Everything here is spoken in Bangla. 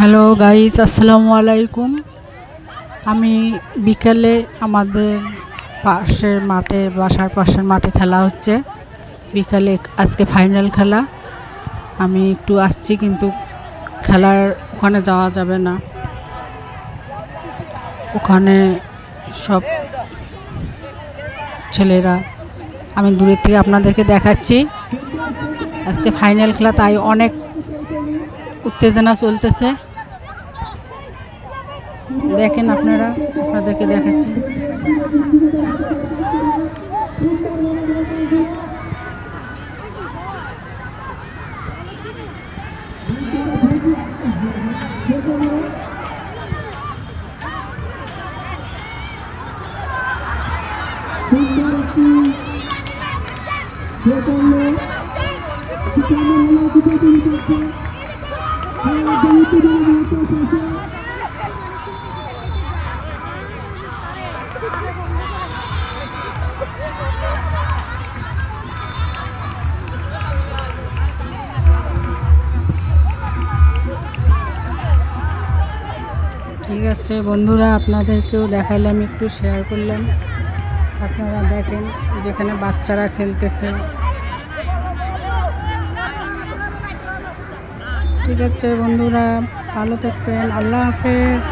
হ্যালো গাইস, আসসালামু আলাইকুম। আমি বিকেলে আমাদের পাশের মাঠে, বাসার পাশের মাঠে খেলা হচ্ছে। বিকালে আজকে ফাইনাল খেলা। আমি একটু আসছি, কিন্তু খেলার ওখানে যাওয়া যাবে না। ওখানে সব ছেলেরা, আমি দূরের থেকে আপনাদেরকে দেখাচ্ছি। আজকে ফাইনাল খেলা, তাই অনেক উত্তেজনা চলতেছে। দেখেন আপনারা, আপনাদেরকে দেখাচ্ছি। ঠিক আছে বন্ধুরা, আপনাদেরকেও দেখাইলাম, একটু শেয়ার করলাম। আপনারা দেখেন যেখানে বাচ্চারা খেলতেছে। ঠিক আছে বন্ধুরা, ভালো থাকবেন। আল্লাহ হাফেজ।